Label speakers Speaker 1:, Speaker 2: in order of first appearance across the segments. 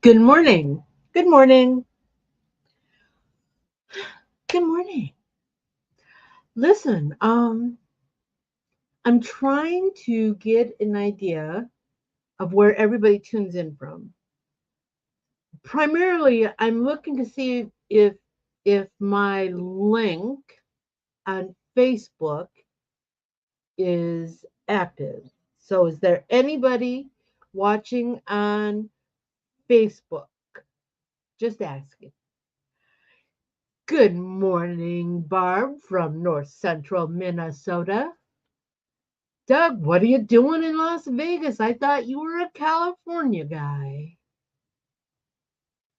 Speaker 1: Good morning. Good morning. Good morning. Listen, I'm trying to get an idea of where everybody tunes in from. Primarily, I'm looking to see if my link on Facebook is active. So is there anybody watching on Facebook? Just asking. Good morning, Barb from North Central Minnesota. Doug, what are you doing in Las Vegas? I thought you were a California guy.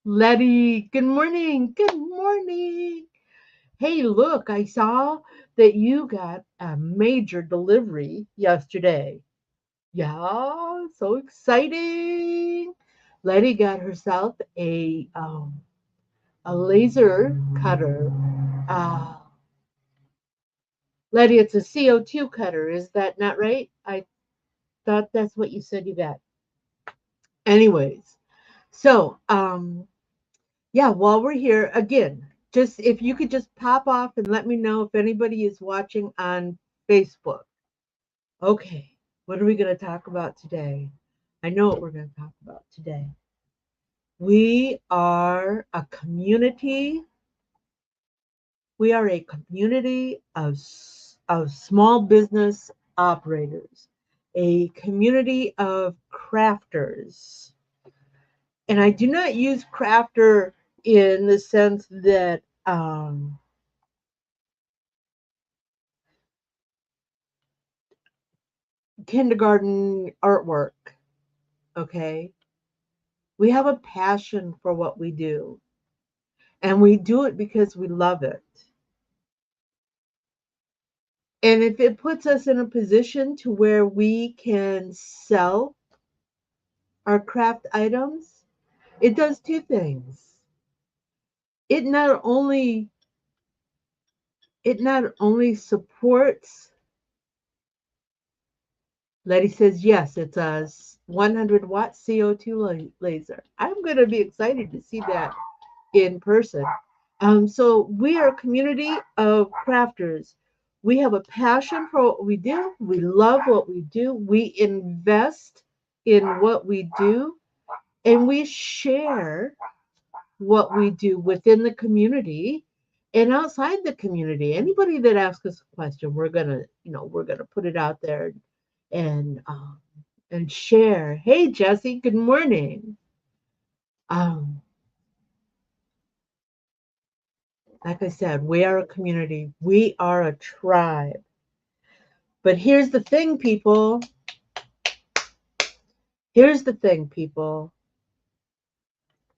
Speaker 1: Letty, good morning. Good morning. Hey, look, I saw that you got a major delivery yesterday. Yeah, so exciting. Letty got herself a laser cutter. Uh, Letty, it's a CO2 cutter. Is that not right? I thought that's what you said you got. Anyways, so yeah, while we're here, again, just if you could just pop off and let me know if anybody is watching on Facebook. Okay, what are we going to talk about today? I know what we're going to talk about today. We are a community. We are a community of small business operators, a community of crafters. And I do not use crafter in the sense that kindergarten artwork. Okay. We have a passion for what we do, and we do it because we love it. And if it puts us in a position to where we can sell our craft items, it does two things. It not only supports. Letty says, yes, it's a 100-watt CO2 laser. I'm going to be excited to see that in person. So we are a community of crafters. We have a passion for what we do. We love what we do. We invest in what we do, and we share what we do within the community and outside the community. Anybody that asks us a question, we're gonna put it out there and um, and share. Hey, Jesse, good morning. Um, like I said, we are a community. We are a tribe. But here's the thing, people. Here's the thing, people.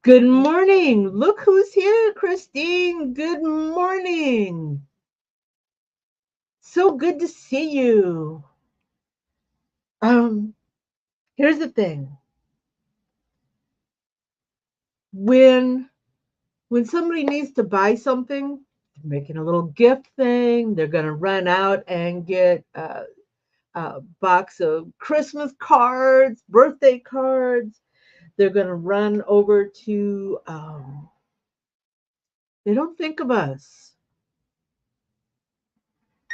Speaker 1: Good morning. Look who's here, Christine. Good morning. So good to see you. Um, Here's the thing. When somebody needs to buy something, making a little gift thing, they're gonna run out and get a box of Christmas cards, birthday cards. They're gonna run over to. They don't think of us.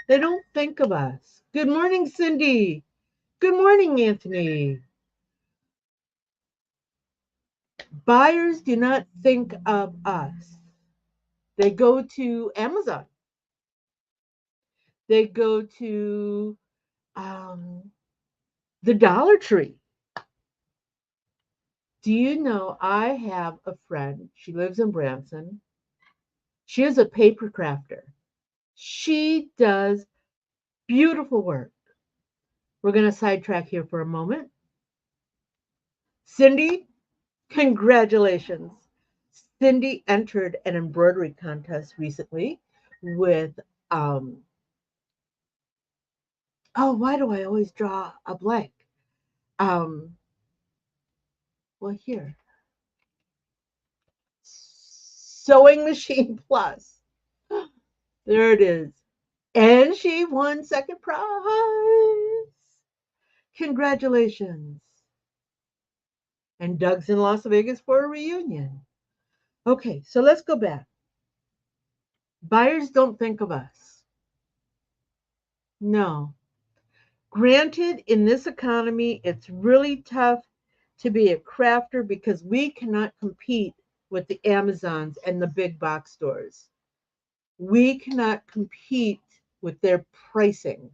Speaker 1: They don't think of us. Good morning, Cindy. Good morning, Anthony. Buyers do not think of us. They go to Amazon. They go to um, the Dollar Tree. Do you know I have a friend? She lives in Branson. She is a paper crafter. She does beautiful work. We're going to sidetrack here for a moment. Cindy, congratulations. Cindy entered an embroidery contest recently with, oh, why do I always draw a blank? Um, well, here, Sewing Machine Plus. There it is. And she won second prize. Congratulations. And Doug's in Las Vegas for a reunion. Okay, so let's go back. Buyers don't think of us. No. Granted, in this economy, it's really tough to be a crafter because we cannot compete with the Amazons and the big box stores. We cannot compete with their pricing.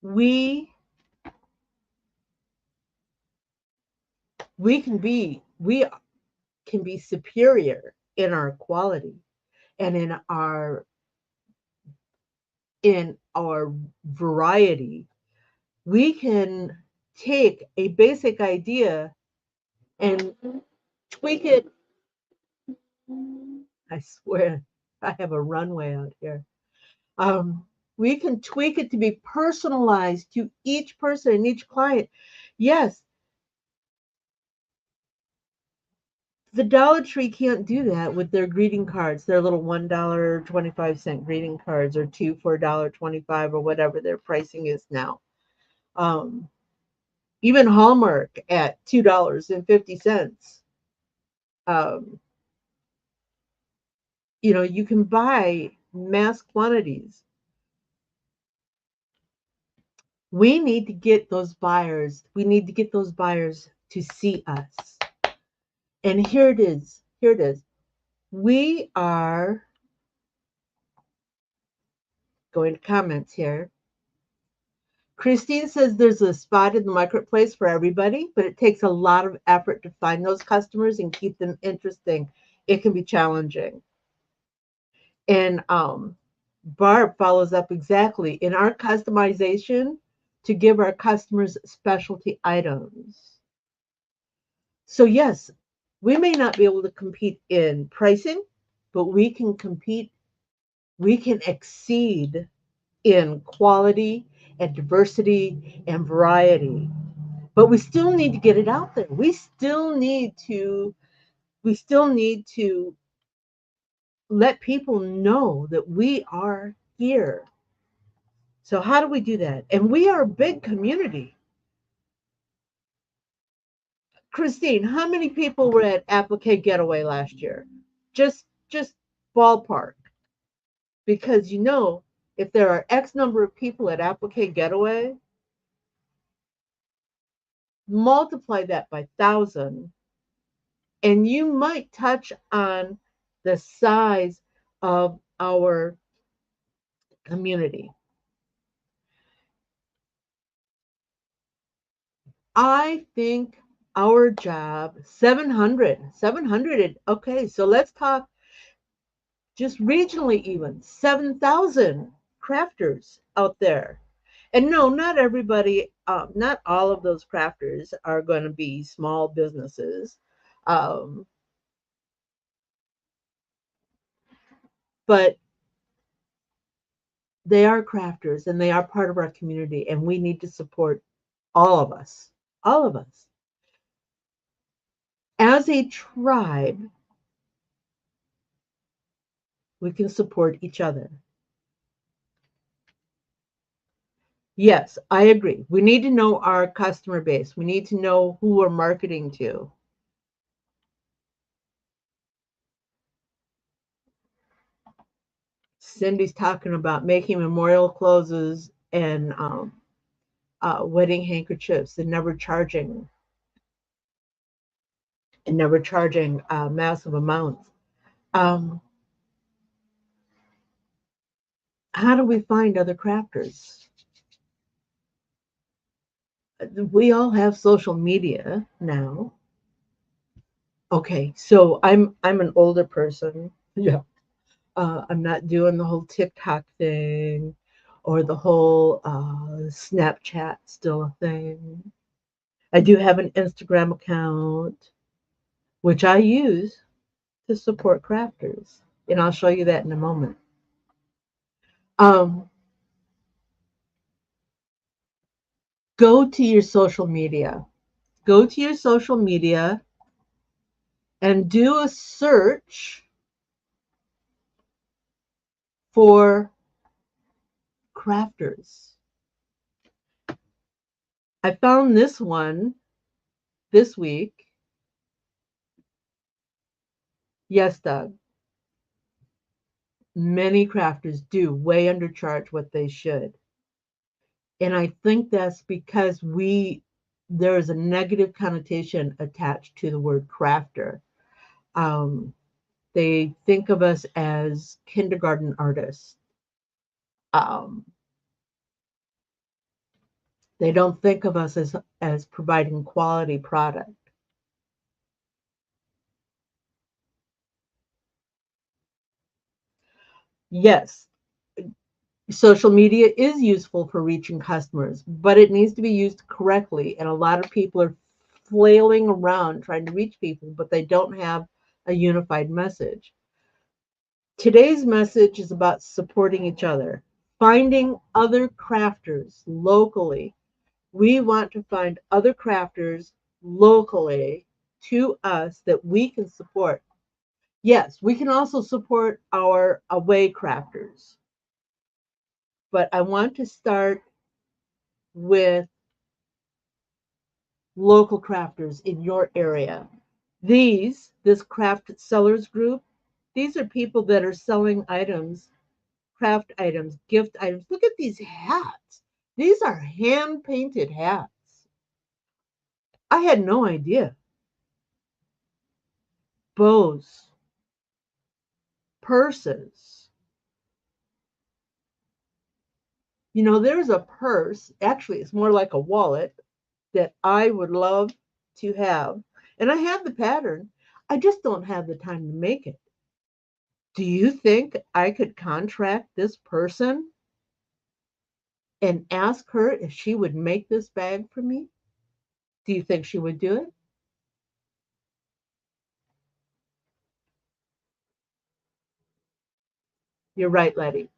Speaker 1: We we can be superior in our quality and in our variety. We can take a basic idea and tweak it. I swear, I have a runway out here. We can tweak it to be personalized to each person and each client. Yes, the Dollar Tree can't do that with their greeting cards, their little $1.25 greeting cards, or two for $1.25, or whatever their pricing is now. Um, Even Hallmark at $2.50. Um, you can buy mass quantities. We need to get those buyers. We need to get those buyers to see us. And here it is. Here it is. We are going to comments here. Christine says there's a spot in the marketplace for everybody, but it takes a lot of effort to find those customers and keep them interesting. It can be challenging. And Barb follows up exactly in our customization to give our customers specialty items. So, yes, we may not be able to compete in pricing, but we can compete, we can exceed in quality and diversity and variety. But we still need to get it out there. We still need to let people know that we are here. So how do we do that? And we are a big community. Christine, how many people were at Applique Getaway last year? Just ballpark. Because if there are X number of people at Applique Getaway, multiply that by 1,000, and you might touch on the size of our community. I think our job, 700. Okay, so let's talk just regionally, even 7,000 crafters out there. And no, not everybody, not all of those crafters are going to be small businesses. Um, but they are crafters and they are part of our community, and we need to support all of us. All of us. As a tribe, we can support each other. Yes, I agree. We need to know our customer base. We need to know who we're marketing to. Cindy's talking about making memorial clothes and wedding handkerchiefs and never charging massive amounts. Um, how do we find other crafters? We all have social media now. Okay, so I'm an older person. Yeah. I'm not doing the whole TikTok thing or the whole Snapchat still a thing. I do have an Instagram account, which I use to support crafters, and I'll show you that in a moment. Um, go to your social media. Go to your social media and do a search for crafters. I found this one this week. Yes, Doug. Many crafters do way undercharge what they should. And I think that's because there is a negative connotation attached to the word crafter. Um, they think of us as kindergarten artists. Um, they don't think of us as providing quality product. Yes, social media is useful for reaching customers, but it needs to be used correctly. And a lot of people are flailing around trying to reach people, but they don't have a unified message. Today's message is about supporting each other, finding other crafters locally. We want to find other crafters locally to us that we can support. Yes, we can also support our away crafters, but I want to start with local crafters in your area. This craft sellers group, these are people that are selling items, craft items, gift items. Look at these hats. These are hand painted hats. I had no idea. Bows, purses. You know, there's a purse, actually, it's more like a wallet that I would love to have. And I have the pattern. I just don't have the time to make it. Do you think I could contract this person and ask her if she would make this bag for me? Do you think she would do it? You're right, Letty.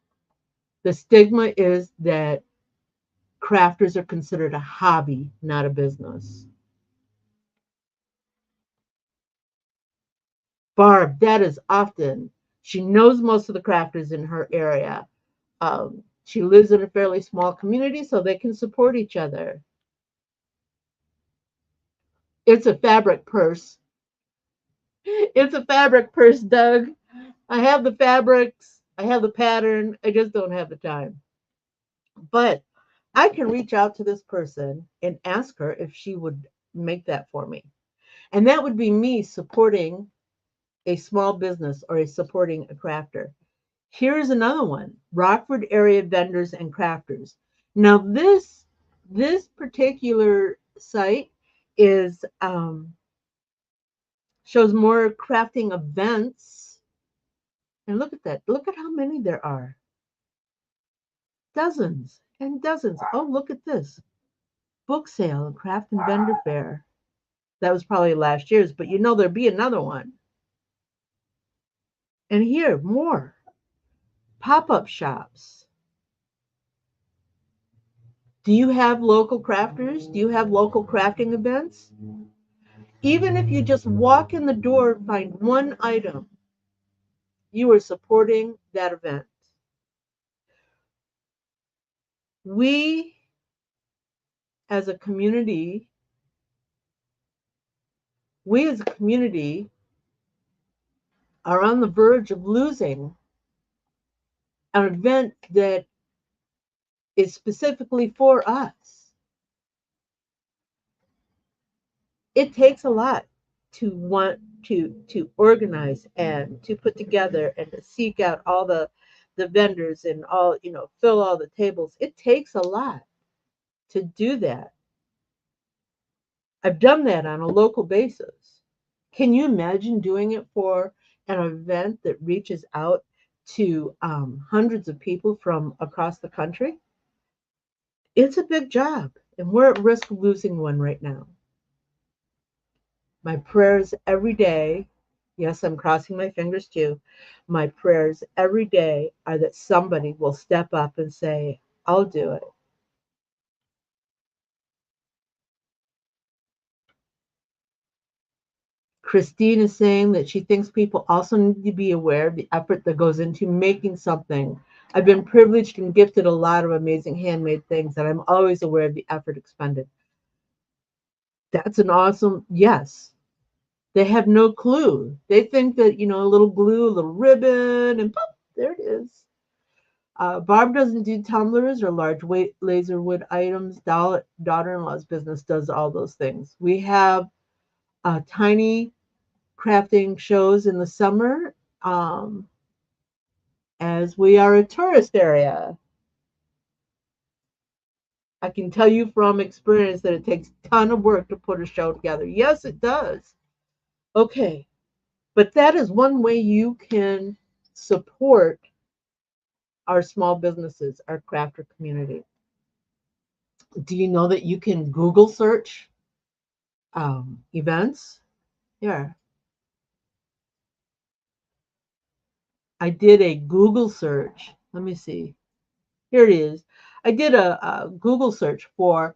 Speaker 1: The stigma is that crafters are considered a hobby, not a business. Barb, that is often, she knows most of the crafters in her area. She lives in a fairly small community, so they can support each other. It's a fabric purse. It's a fabric purse, Doug. I have the fabrics, I have the pattern, I just don't have the time. But I can reach out to this person and ask her if she would make that for me. And that would be me supporting a small business or supporting a crafter. Here's another one: Rockford area vendors and crafters. Now, this particular site is shows more crafting events. And look at that. Look at how many there are. Dozens and dozens. Oh, look at this. Book sale and craft and vendor fair. That was probably last year's, but you know there'll be another one. And here, more pop-up shops. Do you have local crafters? Do you have local crafting events? Even if you just walk in the door and find one item, you are supporting that event. We as a community, we as a community are on the verge of losing an event that is specifically for us. It takes a lot to want to organize and to put together and to seek out all the vendors and all, fill all the tables. It takes a lot to do that. I've done that on a local basis. Can you imagine doing it for an event that reaches out to hundreds of people from across the country? It's a big job, and we're at risk of losing one right now. My prayers every day, yes, I'm crossing my fingers too. My prayers every day are that somebody will step up and say, I'll do it. Christine is saying that she thinks people also need to be aware of the effort that goes into making something. I've been privileged and gifted a lot of amazing handmade things, and I'm always aware of the effort expended. That's an awesome, yes. They have no clue. They think that, a little glue, a little ribbon, and pop, there it is. Barb doesn't do tumblers or large weight laser wood items. Daughter-in-law's business does all those things. We have tiny crafting shows in the summer, um, as we are a tourist area. I can tell you from experience that it takes a ton of work to put a show together. Yes, it does. Okay, but that is one way you can support our small businesses, our crafter community. Do you know that you can Google search events? Yeah, I did a Google search. Let me see. Here it is. I did a Google search for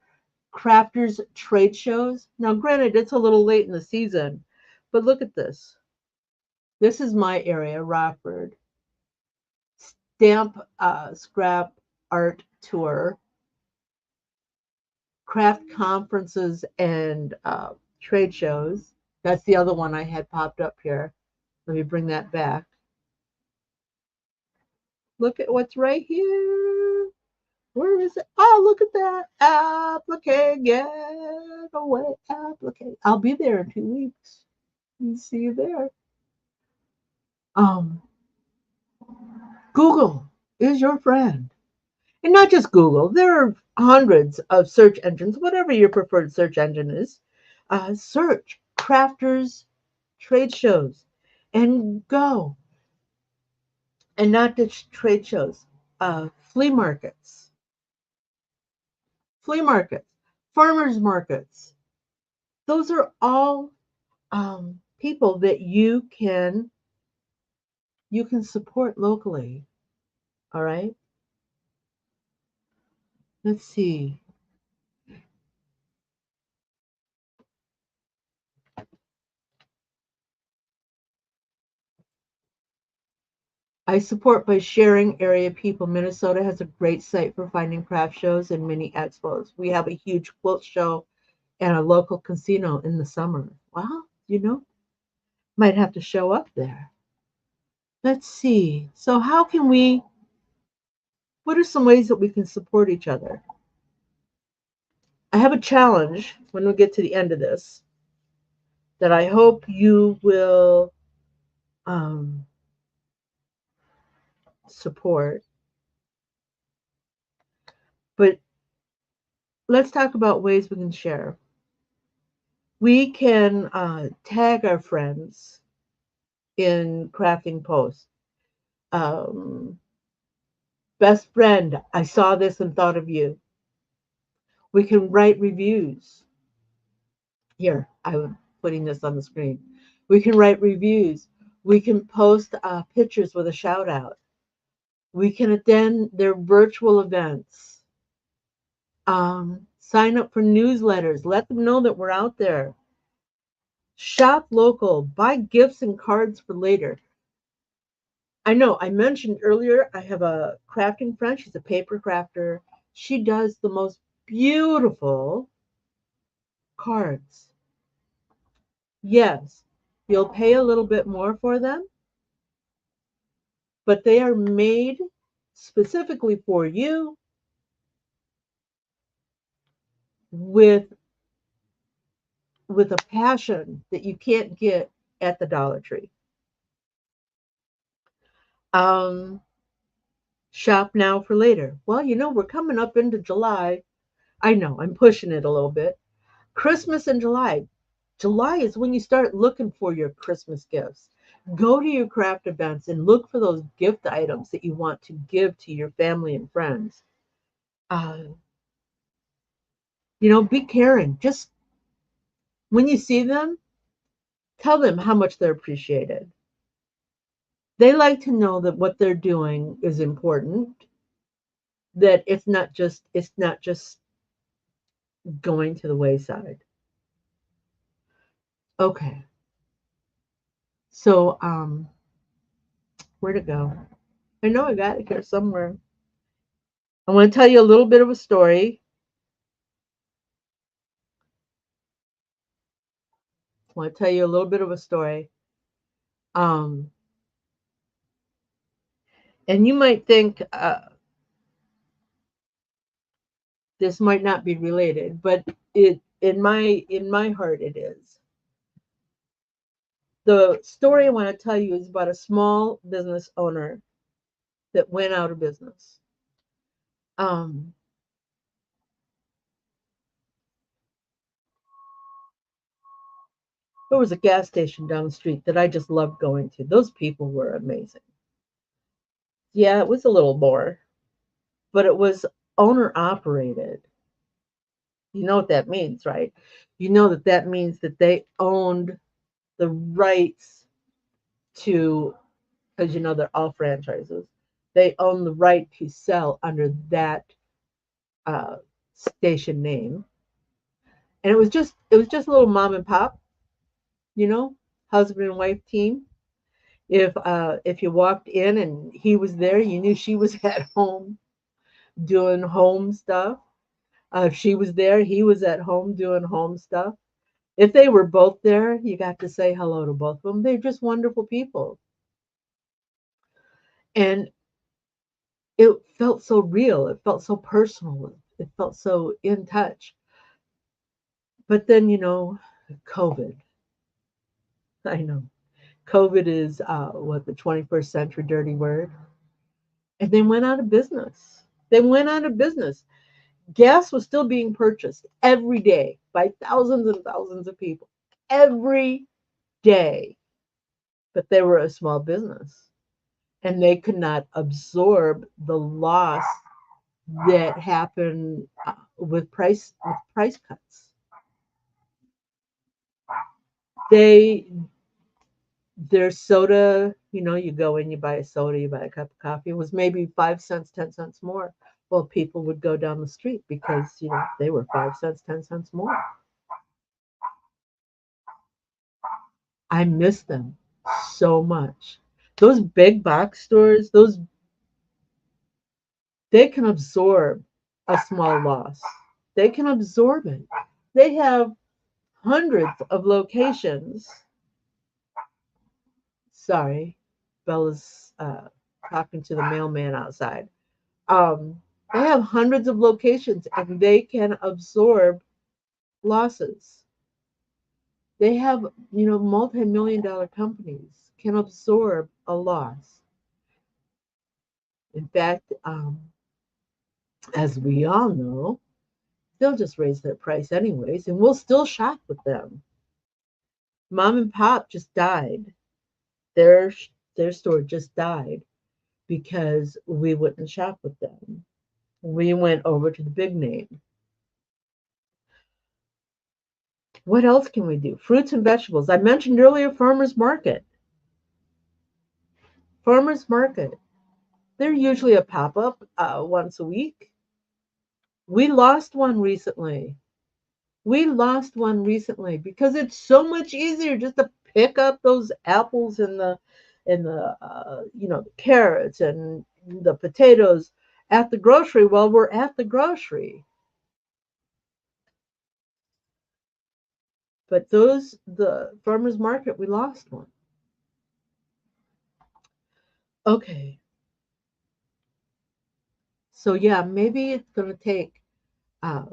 Speaker 1: crafters trade shows. Now, granted, it's a little late in the season, but look at this. This is my area, Rockford. Stamp scrap art tour, craft conferences, and trade shows. That's the other one I had popped up here. Let me bring that back. Look at what's right here. Where is it? Oh, look at that. Applicate, get away, applicate. I'll be there in 2 weeks. See you there. Um, Google is your friend. And not just Google, there are hundreds of search engines, whatever your preferred search engine is. Search crafters, trade shows, and go. And not just trade shows, flea markets, flea markets, farmers markets. Those are all people that you can support locally. All right. Let's see. I support by sharing area people. Minnesota has a great site for finding craft shows and mini expos. We have a huge quilt show and a local casino in the summer. Wow, might have to show up there. Let's see. So, what are some ways that we can support each other? I have a challenge when we get to the end of this that I hope you will um, support. But let's talk about ways we can share. We can tag our friends in crafting posts. Um, Best friend, I saw this and thought of you. We can write reviews. Here, I'm putting this on the screen. We can write reviews. We can post pictures with a shout out. We can attend their virtual events. Sign up for newsletters. Let them know that we're out there. Shop local. Buy gifts and cards for later. I know I mentioned earlier I have a crafting friend. She's a paper crafter. She does the most beautiful cards. Yes, you'll pay a little bit more for them, but they are made specifically for you with a passion that you can't get at the Dollar Tree. Um, Shop now for later. Well, we're coming up into July. I know I'm pushing it a little bit. Christmas in July. July is when you start looking for your Christmas gifts. Go to your craft events and look for those gift items that you want to give to your family and friends. Uh, be caring. Just when you see them, tell them how much they're appreciated. They like to know that what they're doing is important, that it's not just going to the wayside. Okay. So where'd it go? I know I got it here somewhere. I want to tell you a little bit of a story. want to tell you a little bit of a story. Um, and you might think this might not be related, but it in my heart it is. The story I want to tell you is about a small business owner that went out of business. Um, there was a gas station down the street that I just loved going to. Those people were amazing. Yeah, it was a little more, but it was owner operated. You know what that means, right? You know that that means that they owned the rights to, because you know they're all franchises, they own the right to sell under that uh, station name. And it was just a little mom and pop, you know, husband and wife team. If you walked in and he was there, you knew she was at home doing home stuff. If she was there, he was at home doing home stuff. If they were both there, you got to say hello to both of them. They're just wonderful people. And it felt so real. It felt so personal. It felt so in touch. But then, COVID. I know. COVID is what, the 21st century dirty word. And they went out of business. They went out of business. Gas was still being purchased every day by thousands and thousands of people every day, but they were a small business and they could not absorb the loss that happened with price cuts. They their soda, you go in, you buy a soda, you buy a cup of coffee, it was maybe 5 cents, 10 cents more. Well, people would go down the street because they were 5 cents, 10 cents more. I miss them so much. Those big box stores, they can absorb a small loss. They can absorb it. They have hundreds of locations. Sorry, Bella's talking to the mailman outside. They have hundreds of locations and they can absorb losses. They have, multi-million dollar companies can absorb a loss. In fact, as we all know, they'll just raise their price anyways, and we'll still shop with them. Mom and Pop just died. Their their store just died because we wouldn't shop with them. We went over to the big name. What else can we do? Fruits and vegetables. I mentioned earlier farmers market. Farmers market. They're usually a pop up once a week. We lost one recently. We lost one recently because it's so much easier just to pick up those apples and the carrots and the potatoes at the grocery while we're at the grocery. But the farmers market, we lost one. Okay, so yeah, maybe it's going to take. Uh,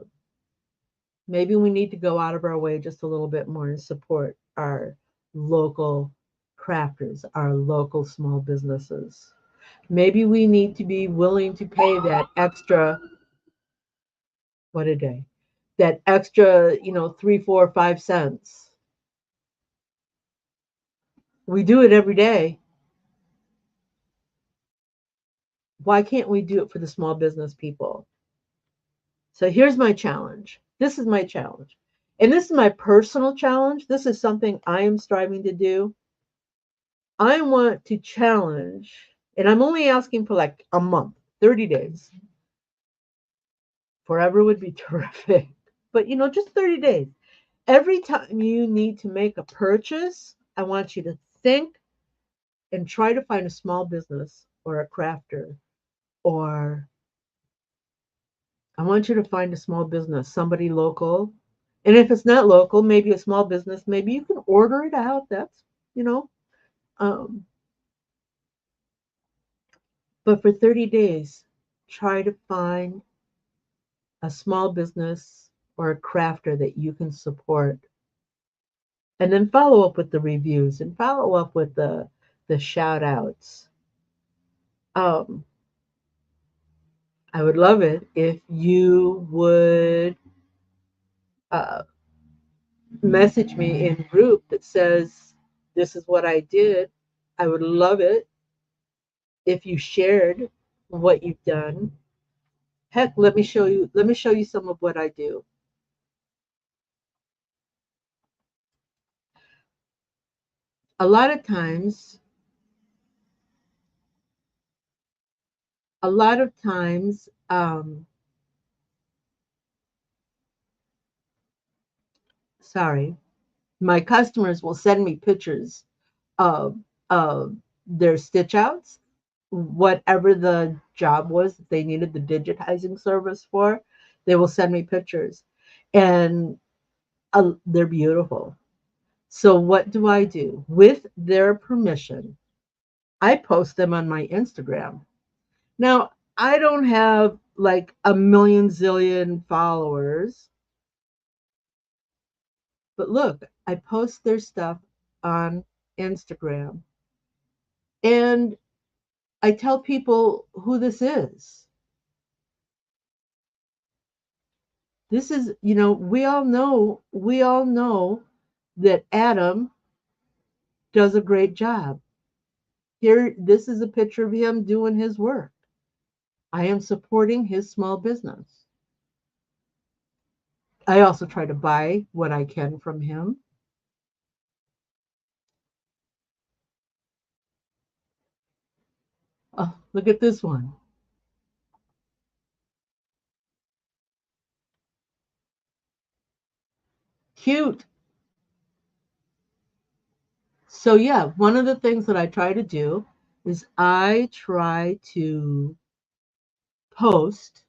Speaker 1: Maybe we need to go out of our way just a little bit more and support our local crafters, our local small businesses. Maybe we need to be willing to pay that extra, what a day, that extra, 3, 4, 5 cents. We do it every day. Why can't we do it for the small business people? So here's my challenge. This is my challenge. And this is my personal challenge. This is something I am striving to do. I want to challenge, and I'm only asking for like a month, 30 days. Forever would be terrific. But just 30 days. Every time you need to make a purchase, I want you to think and try to find a small business or a crafter, or I want you to find a small business, somebody local, And if it's not local, maybe a small business, maybe you can order it out. That's, you know, um, but for 30 days, try to find a small business or a crafter that you can support. And then follow up with the reviews and follow up with the shout outs. Um, I would love it if you would uh, message me in group that says, this is what I did. I would love it if you shared what you've done. Heck, let me show you some of what I do. A lot of times, a lot of times, sorry, my customers will send me pictures of of their stitch outs, whatever the job was that they needed the digitizing service for. They will send me pictures, and they're beautiful. So what do I do? With their permission, I post them on my Instagram. Now, I don't have like a million zillion followers, but look, I post their stuff on Instagram and I tell people who this is. This is, we all know that Adam does a great job. Here, this is a picture of him doing his work. I am supporting his small business. I also try to buy what I can from him. Oh, look at this one. Cute. So, yeah, one of the things that I try to do is I try to post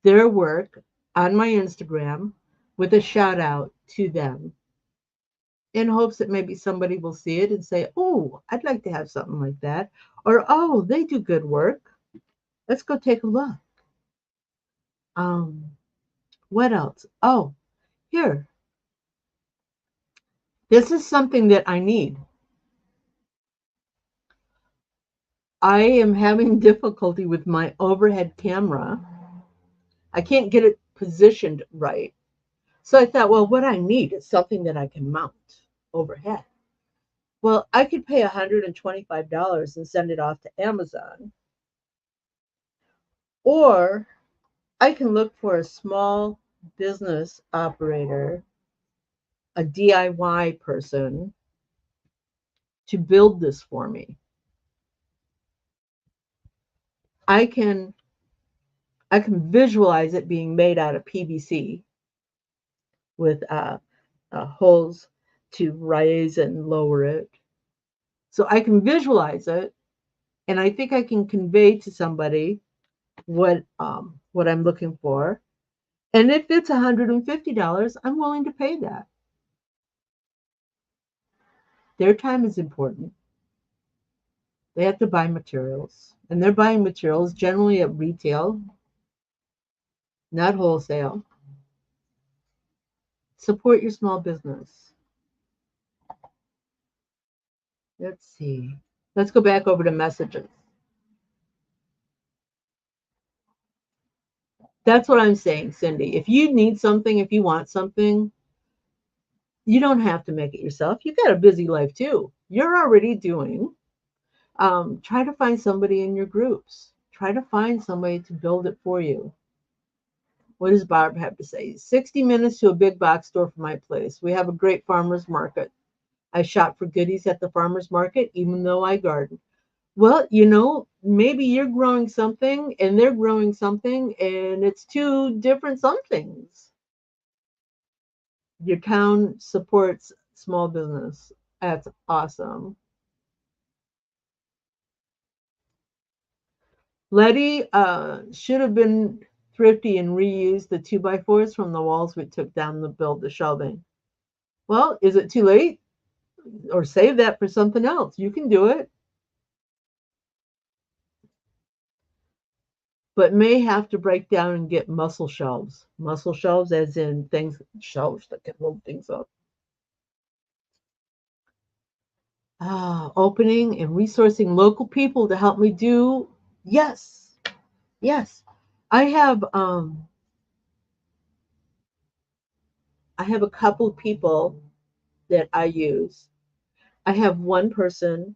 Speaker 1: their work on my Instagram with a shout out to them in hopes that maybe somebody will see it and say, oh, I'd like to have something like that. Or, oh, they do good work. Let's go take a look. Um, what else? Oh, here, this is something that I need. I am having difficulty with my overhead camera. I can't get it positioned right. So I thought, well, what I need is something that I can mount overhead. Well, I could pay $125 and send it off to Amazon, or I can look for a small business operator, a DIY person to build this for me. I can I can visualize it being made out of PVC with holes to raise and lower it. So I can visualize it, and I think I can convey to somebody what I'm looking for. And if it's $150, I'm willing to pay that. Their time is important. They have to buy materials, and they're buying materials generally at retail, not wholesale. Support your small business. Let's see. Let's go back over to messages. That's what I'm saying, Cindy. If you need something, if you want something, you don't have to make it yourself. You got a busy life too. You're already doing. Try to find somebody in your groups. Try to find somebody to build it for you. What does Barb have to say? 60 minutes to a big box store from my place. We have a great farmer's market. I shop for goodies at the farmer's market, even though I garden. Well, maybe you're growing something and they're growing something, and it's two different somethings. Your town supports small business. That's awesome. Letty should have been thrifty and reuse the 2x4s from the walls we took down to build the shelving. Well, is it too late? Or save that for something else. You can do it. But may have to break down and get muscle shelves. Muscle shelves as in things, shelves that can hold things up. Opening and resourcing local people to help me do. Yes. Yes. I have a couple of people that I use. I have one person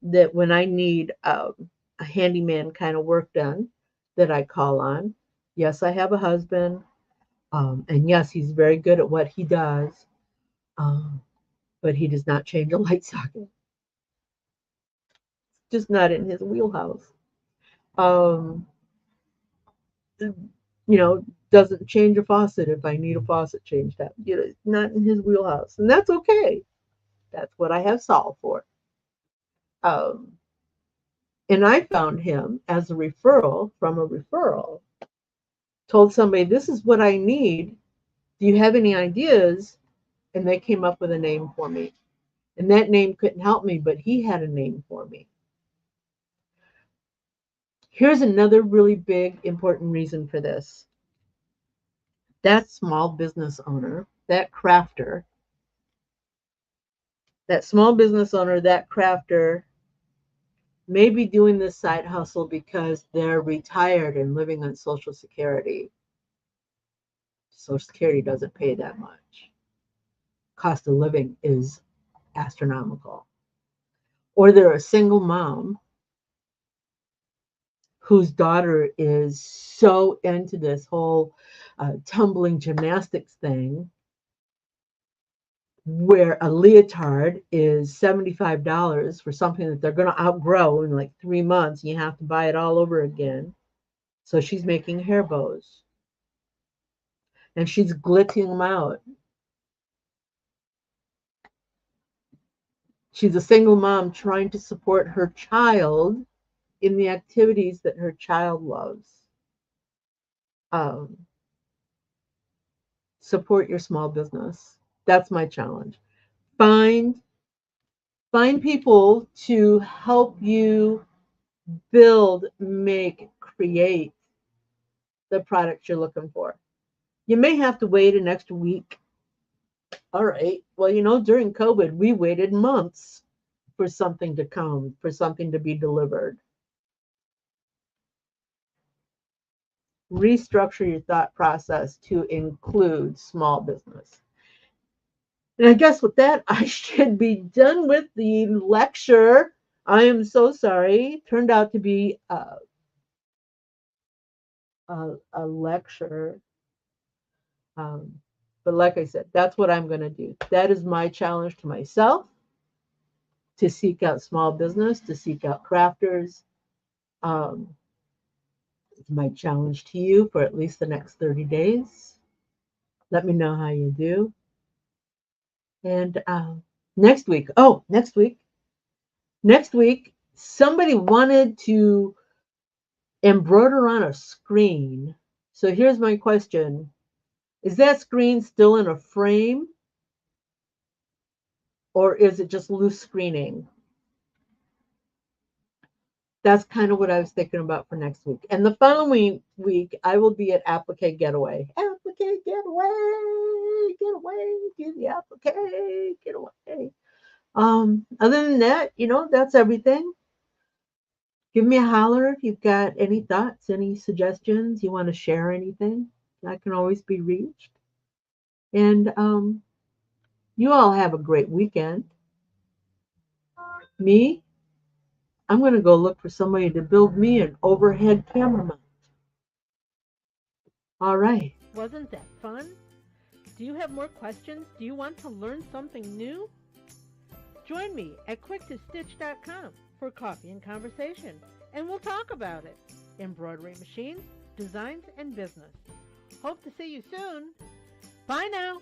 Speaker 1: that when I need a handyman kind of work done that I call on. Yes, I have a husband. And yes, he's very good at what he does. Um, but he does not change a light socket. It's just not in his wheelhouse. Um, you know, doesn't change a faucet if I need a faucet changed out. You know, it's not in his wheelhouse. And that's okay. That's what I have Saul for. Um, and I found him as a referral from a referral. Told somebody, this is what I need. Do you have any ideas? And they came up with a name for me. And that name couldn't help me, but he had a name for me. Here's another really big, important reason for this. That small business owner, that crafter, that small business owner, that crafter may be doing this side hustle because they're retired and living on Social Security. Social Security doesn't pay that much. Cost of living is astronomical. Or they're a single mom whose daughter is so into this whole tumbling gymnastics thing where a leotard is $75 for something that they're going to outgrow in like 3 months. And you have to buy it all over again. So she's making hair bows and she's glitching them out. She's a single mom trying to support her child in the activities that her child loves. Um, support your small business. That's my challenge. Find people to help you build, make, create the product you're looking for. You may have to wait an extra week. All right. Well, during COVID, we waited months for something to come, for something to be delivered. Restructure your thought process to include small business. And I guess with that, I should be done with the lecture. I am so sorry. Turned out to be a lecture. But like I said, that's what I'm going to do. That is my challenge to myself, to seek out small business, to seek out crafters. It's my challenge to you for at least the next 30 days. Let me know how you do. And next week, somebody wanted to embroider on a screen. So here's my question. Is that screen still in a frame? Or is it just loose screening? That's kind of what I was thinking about for next week. And the following week, I will be at Applique Getaway. Applique Getaway, do the Applique Getaway. Other than that, that's everything. Give me a holler if you've got any thoughts, any suggestions, you want to share anything. I can always be reached. And you all have a great weekend. Me, I'm going to go look for somebody to build me an overhead camera mount. All right. Wasn't that fun? Do you have more questions? Do you want to learn something new? Join me at quicktostitch.com for coffee and conversation, and we'll talk about it. Embroidery machines, designs, and business. Hope to see you soon. Bye now.